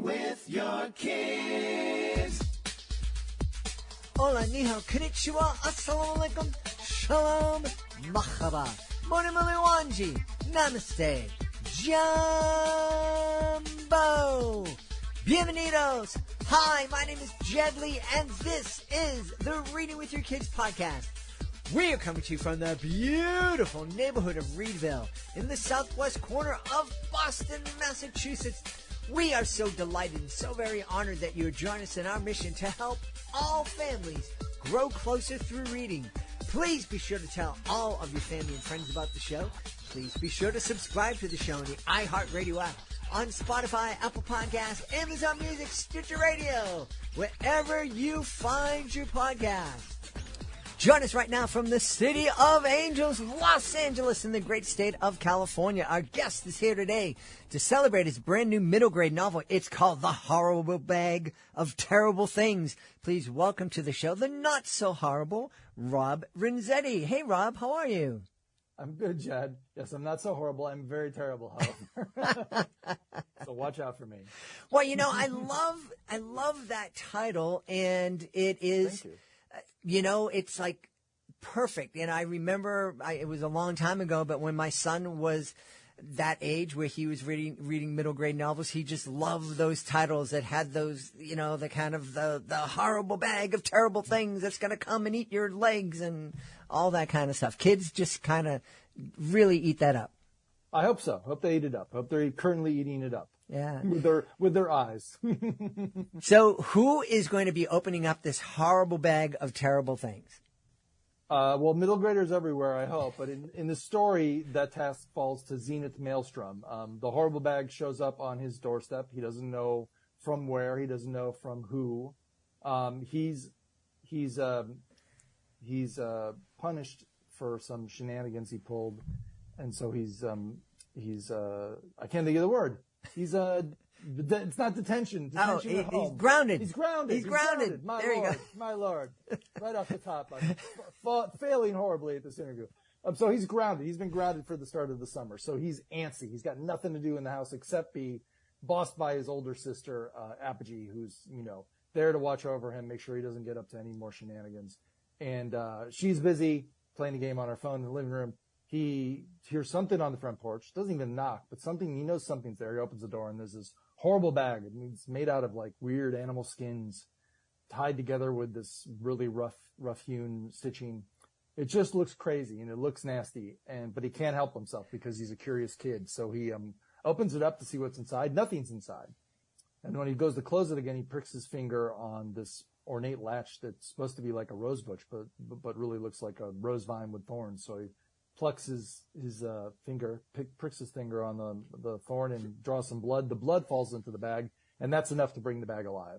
with your kids. Hola, ni hao, konnichiwa, assalamu alaikum, shalom, mahaba, monimali wanji, namaste, jumbo, bienvenidos. Hi, my name is Jed Lee, and this is the Reading with Your Kids podcast. We are coming to you from the beautiful neighborhood of Reedville in the southwest corner of Boston, Massachusetts. We are so delighted and so very honored that you would join us in our mission to help all families grow closer through reading. Please be sure to tell all of your family and friends about the show. Please be sure to subscribe to the show on the iHeartRadio app, on Spotify, Apple Podcasts, Amazon Music, Stitcher Radio, wherever you find your podcast. Join us right now from the City of Angels, Los Angeles, in the great state of California. Our guest is here today to celebrate his brand new middle grade novel. It's called The Horrible Bag of Terrible Things. Please welcome to the show the not so horrible Rob Renzetti. Hey, Rob, how are you? I'm good, Jed. Yes, I'm not so horrible. I'm very terrible, however. So watch out for me. Well, you know, I love that title, and it is. Thank you. You know, it's like perfect. And I remember it was a long time ago, but when my son was that age where he was reading middle grade novels, he just loved those titles that had those, you know, the kind of the horrible bag of terrible things that's going to come and eat your legs and all that kind of stuff. Kids just kind of really eat that up. I hope so. Hope they eat it up. Hope they're currently eating it up. Yeah. With their eyes. So who is going to be opening up this horrible bag of terrible things? Well, middle graders everywhere, I hope. But in the story, that task falls to Zenith Maelstrom. The horrible bag shows up on his doorstep. He doesn't know from where. He doesn't know from who. He's punished for some shenanigans he pulled, and so he's I can't think of the word. It's not detention. Detention at home. He's grounded. He's grounded. He's grounded. My there Lord, you go. my Lord. Right off the top. I'm failing horribly at this interview. So he's grounded. He's been grounded for the start of the summer. So he's antsy. He's got nothing to do in the house except be bossed by his older sister, Apogee, who's, you know, there to watch over him, make sure he doesn't get up to any more shenanigans. And she's busy playing a game on her phone in the living room. He hears something on the front porch, doesn't even knock, but something, he knows something's there. He opens the door and there's this horrible bag. It's made out of like weird animal skins tied together with this really rough hewn stitching. It just looks crazy and it looks nasty, but he can't help himself because he's a curious kid. So he opens it up to see what's inside. Nothing's inside. And when he goes to close it again, he pricks his finger on this ornate latch that's supposed to be like a rose bush, but really looks like a rose vine with thorns. So he plucks his finger, pricks his finger on the thorn and draws some blood. The blood falls into the bag, and that's enough to bring the bag alive.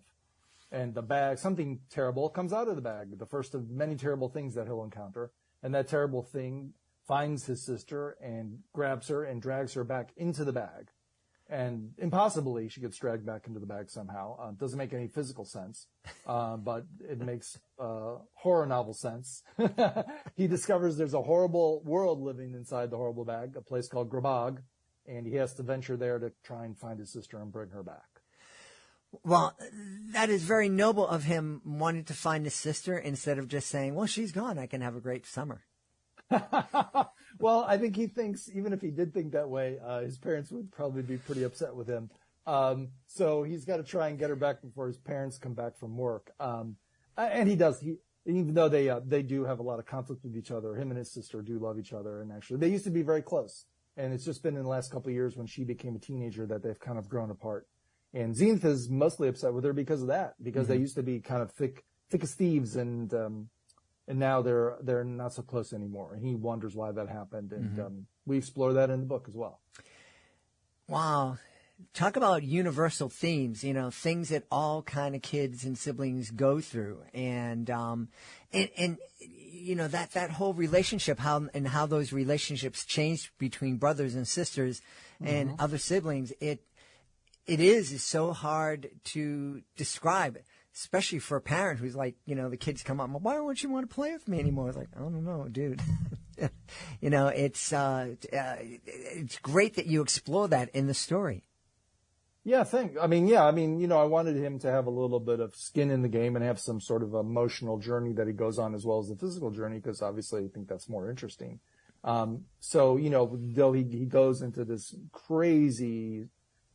And the bag, something terrible comes out of the bag, the first of many terrible things that he'll encounter. And that terrible thing finds his sister and grabs her and drags her back into the bag. And impossibly, she gets dragged back into the bag somehow. Doesn't make any physical sense, but it makes horror novel sense. He discovers there's a horrible world living inside the horrible bag, a place called GrahBhag, and he has to venture there to try and find his sister and bring her back. Well, that is very noble of him wanting to find his sister instead of just saying, well, she's gone. I can have a great summer. Well, I think he thinks, even if he did think that way, his parents would probably be pretty upset with him. So he's got to try and get her back before his parents come back from work. And he does. Even though they do have a lot of conflict with each other, him and his sister do love each other. And actually, they used to be very close. And it's just been in the last couple of years when she became a teenager that they've kind of grown apart. And Zenith is mostly upset with her because of that, because they used to be kind of thick as thieves, and now they're not so close anymore. And he wonders why that happened, and we explore that in the book as well. Wow. Talk about universal themes, you know, things that all kind of kids and siblings go through. And you know, that whole relationship, how those relationships change between brothers and sisters and other siblings, it is so hard to describe, especially for a parent who's like, you know, the kids come up, why don't you want to play with me anymore? It's like, I don't know, dude. You know, it's great that you explore that in the story. Yeah, I mean, I wanted him to have a little bit of skin in the game and have some sort of emotional journey that he goes on as well as the physical journey, because obviously I think that's more interesting. So, though he goes into this crazy,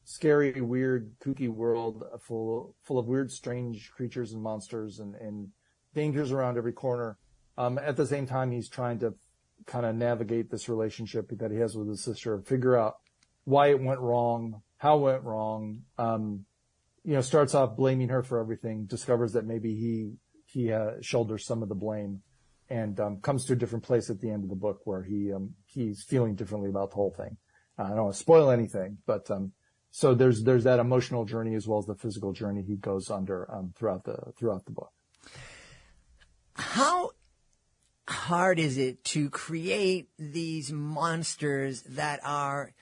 scary, weird, kooky world full of weird, strange creatures and monsters and dangers around every corner. At the same time, he's trying to kind of navigate this relationship that he has with his sister, figure out why it went wrong, how it went wrong. Starts off blaming her for everything, discovers that maybe he shoulders some of the blame, and comes to a different place at the end of the book where he's feeling differently about the whole thing. I don't want to spoil anything, but so there's that emotional journey as well as the physical journey he goes under throughout the book. How hard is it to create these monsters that are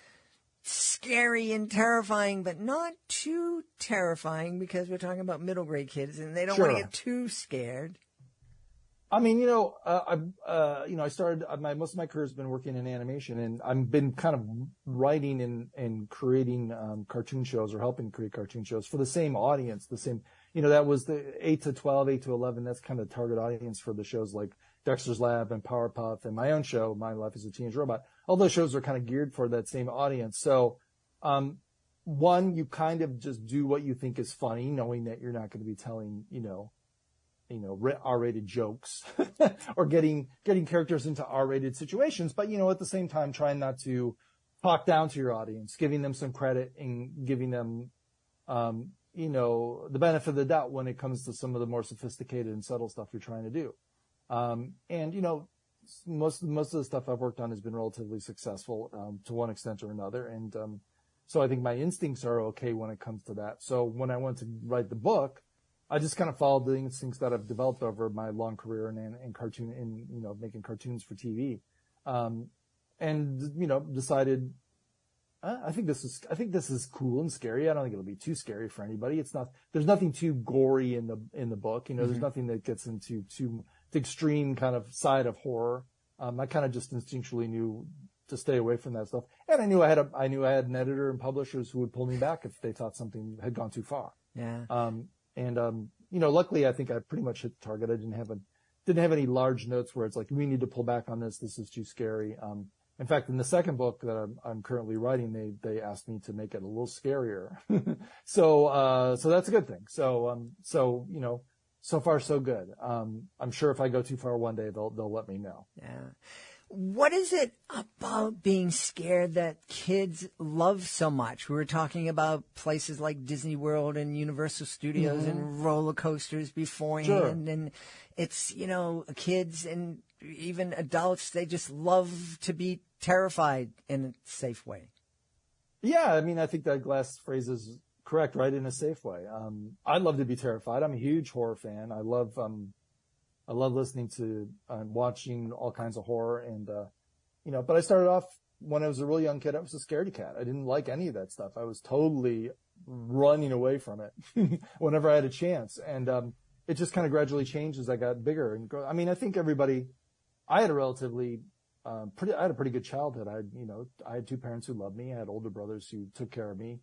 scary and terrifying, but not too terrifying, because we're talking about middle grade kids and they don't want to get too scared? I mean, I started most of my career has been working in animation, and I've been kind of writing and creating cartoon shows or helping create cartoon shows for the same audience, that was the 8 to 12, 8 to 11. That's kind of the target audience for the shows like Dexter's Lab and Powerpuff, and my own show, My Life as a Teenage Robot. All those shows are kind of geared for that same audience. So, one, you kind of just do what you think is funny, knowing that you're not going to be telling, R-rated jokes or getting characters into R-rated situations. But, at the same time, trying not to talk down to your audience, giving them some credit and giving them, the benefit of the doubt when it comes to some of the more sophisticated and subtle stuff you're trying to do. Most of the stuff I've worked on has been relatively successful, to one extent or another. And, so I think my instincts are okay when it comes to that. So when I went to write the book, I just kind of followed the instincts that I've developed over my long career in cartoon, making cartoons for TV. Decided, I think this is cool and scary. I don't think it'll be too scary for anybody. There's nothing too gory in the book. There's nothing that gets into the extreme kind of side of horror. I kind of just instinctually knew to stay away from that stuff. And I knew I had an editor and publishers who would pull me back if they thought something had gone too far. Yeah. Luckily I think I pretty much hit the target. I didn't have any large notes where it's like, we need to pull back on this. This is too scary. In fact, in the second book that I'm currently writing, they asked me to make it a little scarier. So that's a good thing. So far so good. I'm sure if I go too far one day, they'll let me know. Yeah. What is it about being scared that kids love so much? We were talking about places like Disney World and Universal Studios and roller coasters beforehand. Sure. And it's, kids and even adults, they just love to be terrified in a safe way. Yeah, I mean, I think that last phrase is correct, right? In a safe way. I love to be terrified. I'm a huge horror fan. I love listening to and watching all kinds of horror, and but I started off when I was a really young kid. I was a scaredy cat. I didn't like any of that stuff. I was totally running away from it whenever I had a chance, and it just kind of gradually changed as I got bigger. And I mean, I think I had a relatively I had a pretty good childhood. I had two parents who loved me. I had older brothers who took care of me.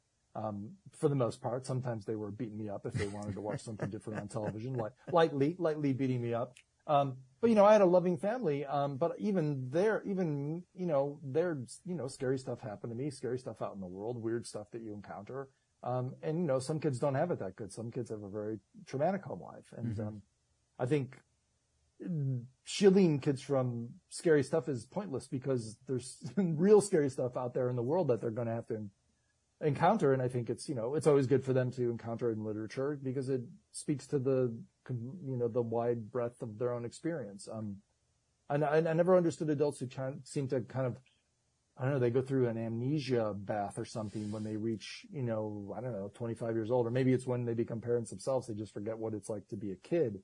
For the most part, sometimes they were beating me up if they wanted to watch something different on television, lightly beating me up. But I had a loving family. But even there, scary stuff happened to me, scary stuff out in the world, weird stuff that you encounter. And some kids don't have it that good. Some kids have a very traumatic home life. And, I think shielding kids from scary stuff is pointless, because there's real scary stuff out there in the world that they're going to have to encounter. And I think it's always good for them to encounter in literature, because it speaks to the wide breadth of their own experience. I never understood adults who seem to kind of, I don't know, they go through an amnesia bath or something when they reach, 25 years old, or maybe it's when they become parents themselves. They just forget what it's like to be a kid.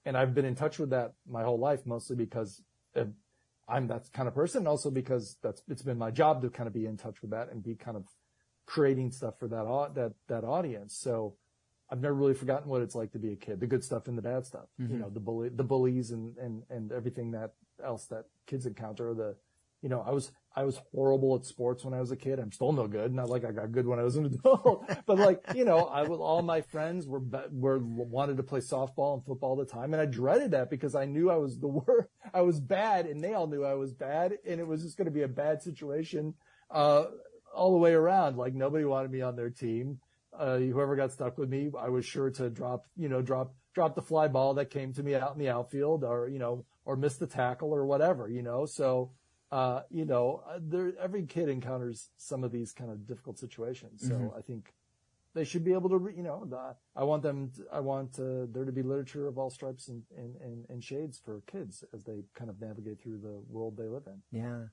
And I've been in touch with that my whole life, mostly because I'm that kind of person, also because it's been my job to kind of be in touch with that and be kind of creating stuff for that audience. So I've never really forgotten what it's like to be a kid, the good stuff and the bad stuff, the bullies and everything else that kids encounter, I was horrible at sports when I was a kid. I'm still no good. Not like I got good when I was an adult, but like, all my friends were wanted to play softball and football all the time. And I dreaded that because I knew I was the worst. I was bad and they all knew I was bad. And it was just going to be a bad situation, all the way around. Like nobody wanted me on their team. Whoever got stuck with me, I was sure to drop the fly ball that came to me out in the outfield or miss the tackle or whatever, So, every kid encounters some of these kind of difficult situations. So I think they should be able to, I want there to be literature of all stripes and shades for kids as they kind of navigate through the world they live in. Yeah,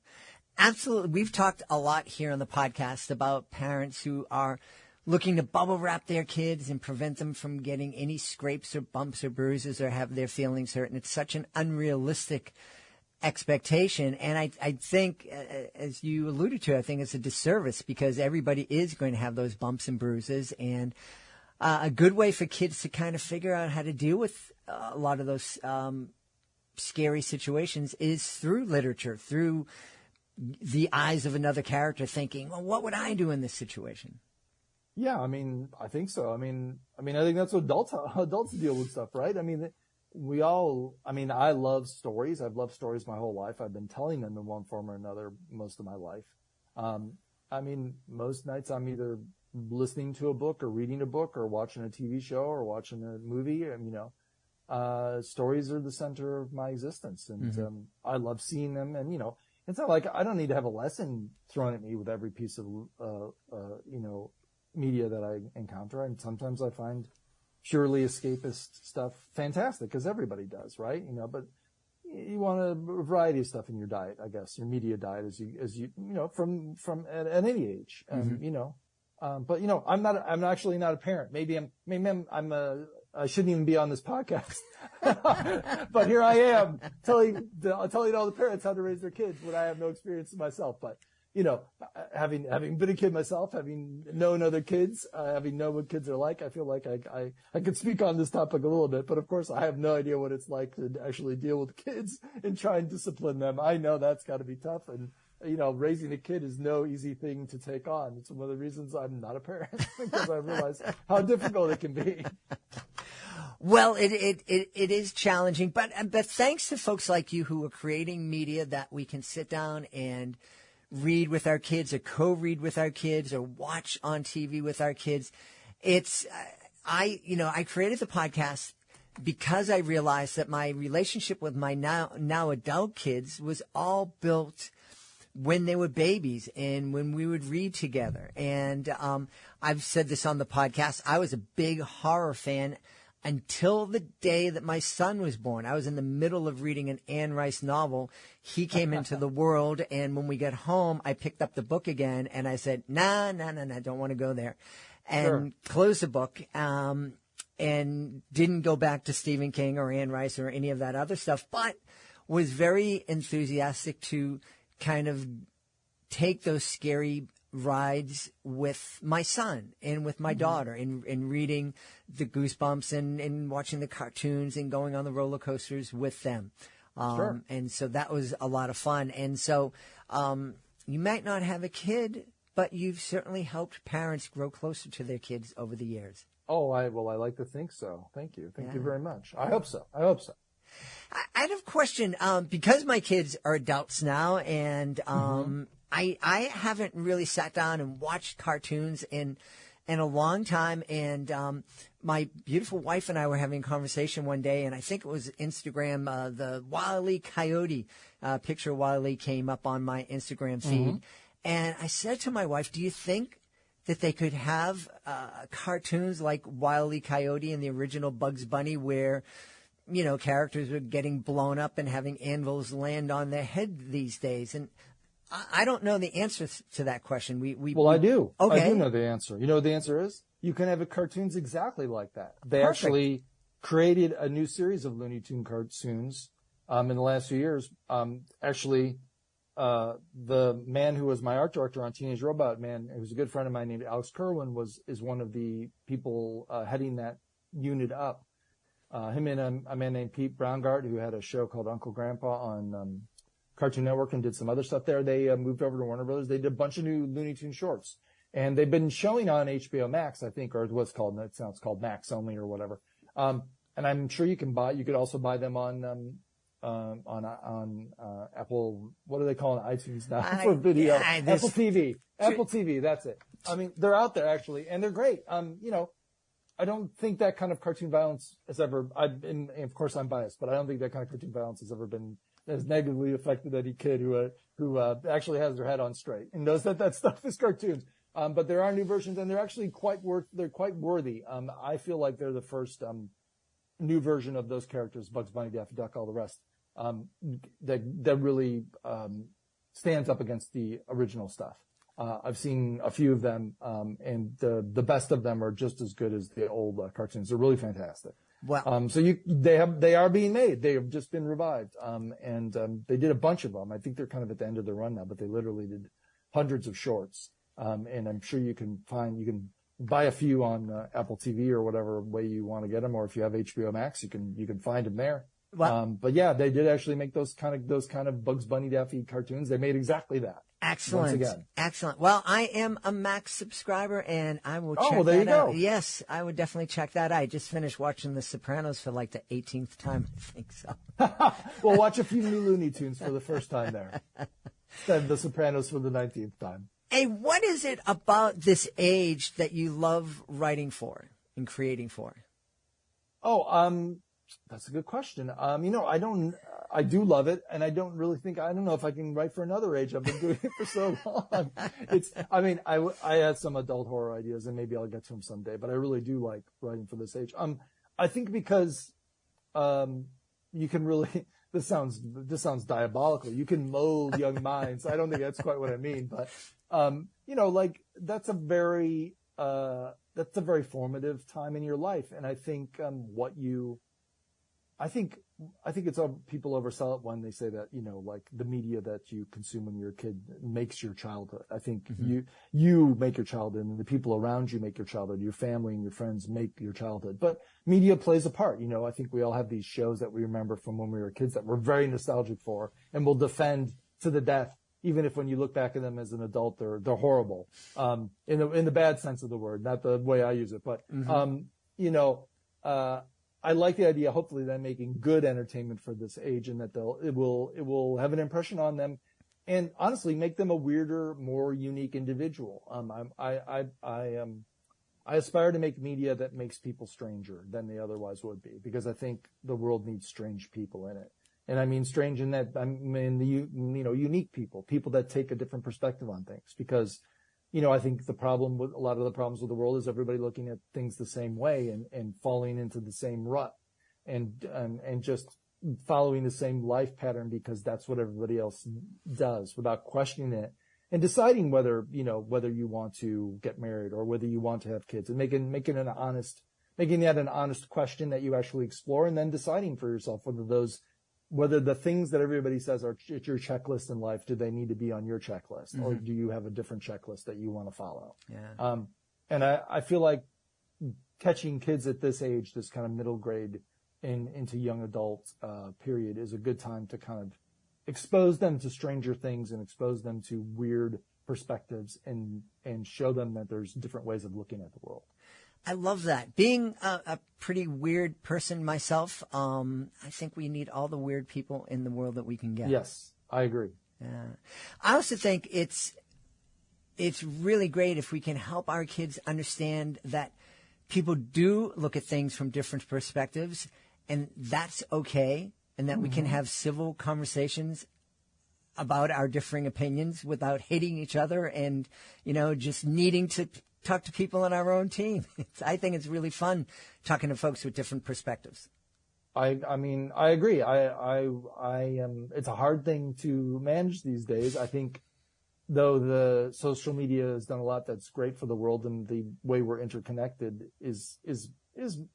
absolutely. We've talked a lot here on the podcast about parents who are looking to bubble wrap their kids and prevent them from getting any scrapes or bumps or bruises or have their feelings hurt. And it's such an unrealistic expectation. And I think, as you alluded to, I think it's a disservice because everybody is going to have those bumps and bruises. And a good way for kids to kind of figure out how to deal with a lot of those scary situations is through literature, through the eyes of another character thinking, well, what would I do in this situation? Yeah, I think so. I think that's what adults deal with stuff, right? I love stories. I've loved stories my whole life. I've been telling them in one form or another most of my life. Most nights I'm either listening to a book or reading a book or watching a TV show or watching a movie. Stories are the center of my existence. And, I love seeing them. And, it's not like I don't need to have a lesson thrown at me with every piece of, media that I encounter. And sometimes I find purely escapist stuff fantastic because everybody does, right? But you want a variety of stuff in your diet, I guess, your media diet as you from at any age. But I'm actually not a parent. Maybe I shouldn't even be on this podcast, but here I am telling all the parents how to raise their kids when I have no experience myself. But having been a kid myself, having known other kids, having known what kids are like, I feel like I could speak on this topic a little bit, but of course I have no idea what it's like to actually deal with kids and try and discipline them. I know that's got to be tough, and raising a kid is no easy thing to take on. It's one of the reasons I'm not a parent because I realize how difficult it can be. Well, it is challenging, but thanks to folks like you who are creating media that we can sit down and read with our kids or co-read with our kids or watch on TV with our kids. I created the podcast because I realized that my relationship with my now adult kids was all built when they were babies and when we would read together. And I've said this on the podcast. I was a big horror fan until the day that my son was born. I was in the middle of reading an Anne Rice novel. He came into the world, and when we got home, I picked up the book again, and I said, nah, don't want to go there, and closed the book, and didn't go back to Stephen King or Anne Rice or any of that other stuff, but was very enthusiastic to kind of take those scary rides with my son and with my daughter and reading the Goosebumps and watching the cartoons and going on the roller coasters with them. And so that was a lot of fun. And so you might not have a kid, but you've certainly helped parents grow closer to their kids over the years. Oh, I like to think so. Thank you. Thank you very much. I hope so. I had a question, because my kids are adults now, and I haven't really sat down and watched cartoons in a long time. And my beautiful wife and I were having a conversation one day, and I think it was Instagram. The Wile E. Coyote picture of Wile E. came up on my Instagram feed. And I said to my wife, do you think that they could have cartoons like Wile E. Coyote and the original Bugs Bunny where characters are getting blown up and having anvils land on their head these days? And I don't know the answer to that question. I do. Okay. I do know the answer. You know what the answer is? You can have cartoons exactly like that. They actually created a new series of Looney Tune cartoons in the last few years. The man who was my art director on Teenage Robot Man, who's a good friend of mine named Alex Kerwin, is one of the people heading that unit up. Him and a man named Pete Browngardt, who had a show called Uncle Grandpa on Cartoon Network and did some other stuff there. They moved over to Warner Brothers. They did a bunch of new Looney Tunes shorts. And they've been showing on HBO Max, I think, or what's called, it sounds called Max only or whatever. And I'm sure you could also buy them on Apple, what do they call it, iTunes now for video? Apple TV. Apple TV, that's it. I mean, they're out there actually, and they're great. I don't think that kind of cartoon violence has ever, and of course I'm biased, but I don't think that kind of cartoon violence has negatively affected any kid who actually has their head on straight and knows that stuff is cartoons. But there are new versions, and they're actually quite worthy. I feel like they're the first new version of those characters, Bugs Bunny, Daffy Duck, all the rest, that really stands up against the original stuff. I've seen a few of them, and the best of them are just as good as the old cartoons. They're really fantastic. Wow. So they are being made. They have just been revived. And they did a bunch of them. I think they're kind of at the end of the run now, but they literally did hundreds of shorts. And I'm sure you can buy a few on Apple TV or whatever way you want to get them, or if you have HBO Max, you can find them there. Wow. But yeah, they did actually make those kind of Bugs Bunny Daffy cartoons. They made exactly that. Excellent. Once again. Excellent. Well, I am a Max subscriber, and I will check well, there that you out. go. Yes, I would definitely check that out. I just finished watching The Sopranos for like the 18th time, I think so. Well, watch a few new Looney Tunes for the first time there. Then The Sopranos for the 19th time. Hey, what is it about this age that you love writing for and creating for? Oh, that's a good question. I do love it, and I don't know if I can write for another age. I've been doing it for so long. I had some adult horror ideas, and maybe I'll get to them someday, but I really do like writing for this age. I think because, you can really, this sounds diabolical. You can mold young minds. I don't think that's quite what I mean, but, that's a very formative time in your life. And I think, I think it's all people oversell it when they say that, like the media that you consume when you're a kid makes your childhood. I think you make your childhood, and the people around you make your childhood. Your family and your friends make your childhood. But media plays a part. I think we all have these shows that we remember from when we were kids that we're very nostalgic for and will defend to the death, even if when you look back at them as an adult, they're horrible. In the bad sense of the word, not the way I use it. But, I like the idea, hopefully, that I'm making good entertainment for this age, and that it will have an impression on them, and honestly make them a weirder, more unique individual. I aspire to make media that makes people stranger than they otherwise would be, because I think the world needs strange people in it. And I mean strange in that I mean unique people that take a different perspective on things, because I think a lot of the problems with the world is everybody looking at things the same way and falling into the same rut and just following the same life pattern because that's what everybody else does, without questioning it and deciding whether you want to get married or whether you want to have kids, and making that an honest question that you actually explore, and then deciding for yourself whether the things that everybody says are your checklist in life, do they need to be on your checklist, or do you have a different checklist that you want to follow? Yeah. And I feel like catching kids at this age, this kind of middle grade into young adult period, is a good time to kind of expose them to stranger things and expose them to weird perspectives and show them that there's different ways of looking at the world. I love that. Being a pretty weird person myself, I think we need all the weird people in the world that we can get. Yes, I agree. Yeah. I also think it's really great if we can help our kids understand that people do look at things from different perspectives, and that's okay, and that we can have civil conversations about our differing opinions without hating each other and, just needing to talk to people on our own team. I think it's really fun talking to folks with different perspectives. I agree. It's a hard thing to manage these days. I think, though, the social media has done a lot that's great for the world, and the way we're interconnected is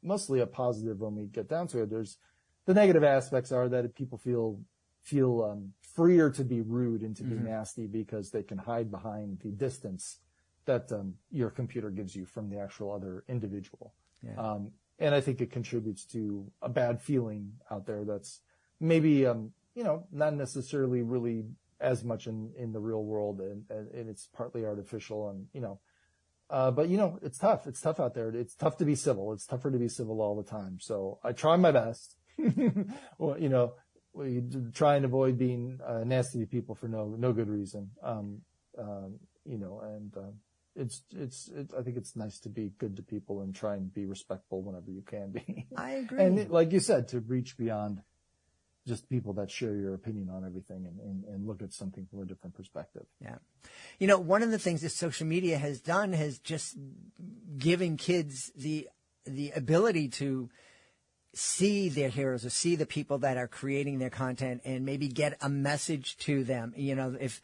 mostly a positive when we get down to it. There's the negative aspects are that people feel freer to be rude and to be nasty because they can hide behind the distance that your computer gives you from the actual other individual. Yeah. And I think it contributes to a bad feeling out there that's maybe not necessarily really as much in the real world, and it's partly artificial, and but it's tough. It's tough out there. It's tough to be civil. It's tougher to be civil all the time. So I try my best. Well, we try and avoid being nasty to people for no good reason. I think it's nice to be good to people and try and be respectful whenever you can be. I agree. And like you said, to reach beyond just people that share your opinion on everything and look at something from a different perspective. Yeah. One of the things that social media has done has just given kids the ability to see their heroes or see the people that are creating their content and maybe get a message to them. If,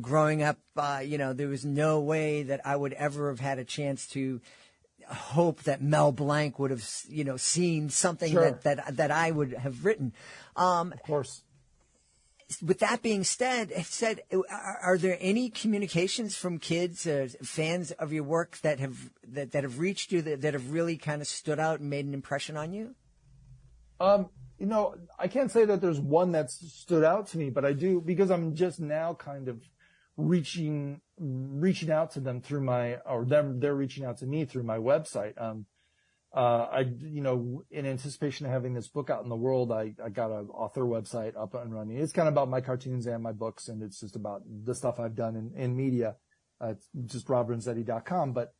growing up, there was no way that I would ever have had a chance to hope that Mel Blanc would have, seen something Sure. that I would have written. Of course. With that being said, are there any communications from kids, fans of your work that have reached you that have really kind of stood out and made an impression on you? I can't say that there's one that's stood out to me, but I do, because I'm just now kind of reaching out to them they're reaching out to me through my website. In anticipation of having this book out in the world, I got an author website up and running. It's kind of about my cartoons and my books, and it's just about the stuff I've done in media. It's just Renzetti.com. But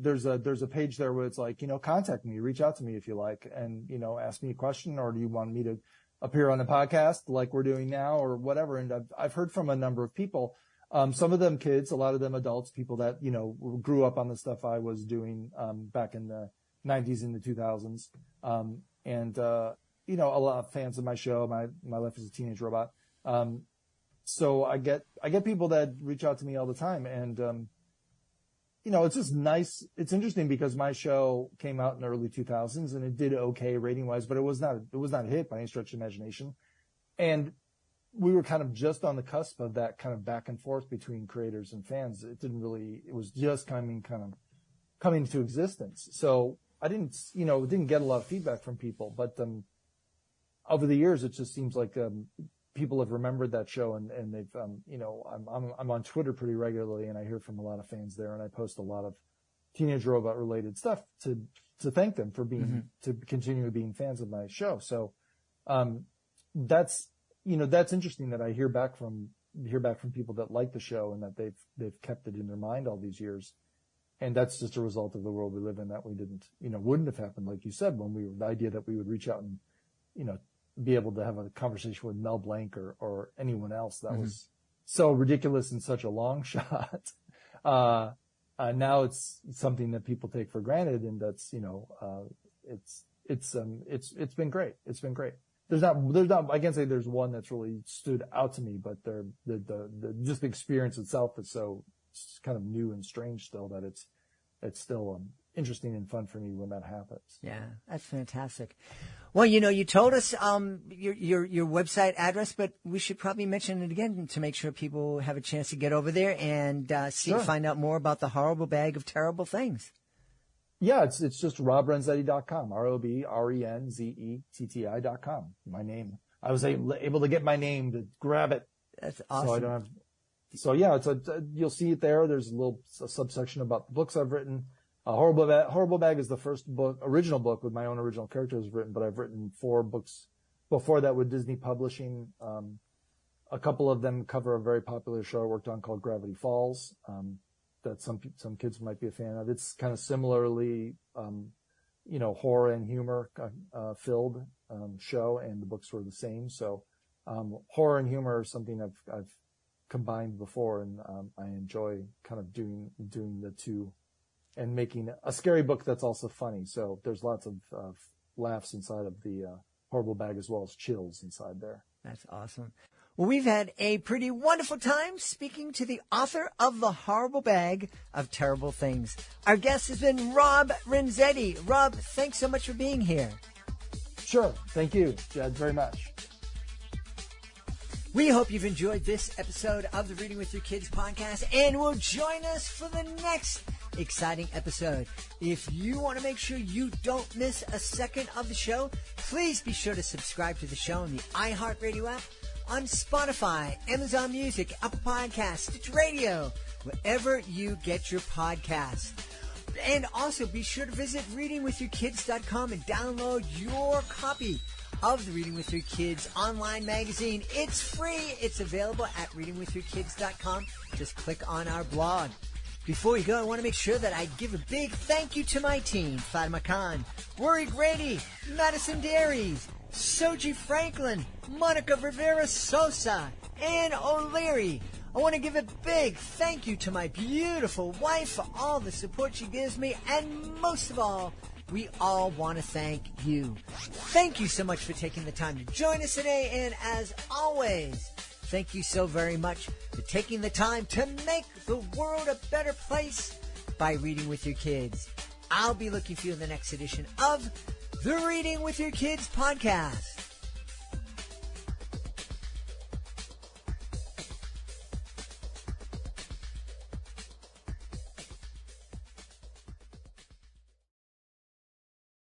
there's a page there where it's like, contact me, reach out to me if you like, and ask me a question, or do you want me to appear on a podcast like we're doing now, or whatever. And I've heard from a number of people. Some of them kids, a lot of them adults, people that grew up on the stuff I was doing back in the 90s and the 2000s, a lot of fans of my show. My life as a teenage robot. So I get people that reach out to me all the time, and it's just nice. It's interesting because my show came out in the early 2000s and it did okay rating wise, but it was not a hit by any stretch of imagination, and we were kind of just on the cusp of that kind of back and forth between creators and fans. It was just coming into existence. So I didn't get a lot of feedback from people, but over the years, it just seems like people have remembered that show, and they've I'm on Twitter pretty regularly, and I hear from a lot of fans there, and I post a lot of Teenage Robot related stuff to thank them for being to continue being fans of my show. So that's interesting that I hear back from people that like the show and that they've kept it in their mind all these years. And that's just a result of the world we live in, that we wouldn't have happened, like you said, the idea that we would reach out and, be able to have a conversation with Mel Blanc or anyone else. That was so ridiculous and such a long shot. Now it's something that people take for granted, and that's, it's been great. It's been great. There's not, I can't say there's one that's really stood out to me, but just the experience itself is so kind of new and strange still that it's still interesting and fun for me when that happens. Yeah, that's fantastic. Well, you told us your website address, but we should probably mention it again to make sure people have a chance to get over there and find out more about the Horrible Bag of Terrible Things. Yeah, it's just RobRenzetti.com, RobRenzetti.com. My name. I was able to get my name to grab it. That's awesome. So I don't have. So yeah, you'll see it there. There's a subsection about the books I've written. Horrible Bag is the first original book with my own original characters I've written, but I've written 4 books before that with Disney Publishing. A couple of them cover a very popular show I worked on called Gravity Falls, that some kids might be a fan of. It's kind of similarly, horror and humor filled show, and the books were the same. So horror and humor is something I've combined before, and I enjoy kind of doing the two and making a scary book that's also funny. So there's lots of laughs inside of the Horrible Bag, as well as chills inside there. That's awesome. Well, we've had a pretty wonderful time speaking to the author of The Horrible Bag of Terrible Things. Our guest has been Rob Renzetti. Rob, thanks so much for being here. Sure. Thank you, Jed, very much. We hope you've enjoyed this episode of the Reading with Your Kids podcast, and will join us for the next exciting episode. If you want to make sure you don't miss a second of the show, please be sure to subscribe to the show on the iHeartRadio app, on Spotify, Amazon Music, Apple Podcasts, Stitch Radio, wherever you get your podcasts. And also be sure to visit readingwithyourkids.com and download your copy of the Reading With Your Kids online magazine. It's free. It's available at readingwithyourkids.com. Just click on our blog. Before we go, I want to make sure that I give a big thank you to my team: Fatima Khan, Rory Grady, Madison Dairies, Soji Franklin, Monica Rivera Sosa, Ann O'Leary. I want to give a big thank you to my beautiful wife for all the support she gives me, and most of all, we all want to thank you. Thank you so much for taking the time to join us today, and as always, thank you so very much for taking the time to make the world a better place by reading with your kids. I'll be looking for you in the next edition of the Reading with Your Kids podcast.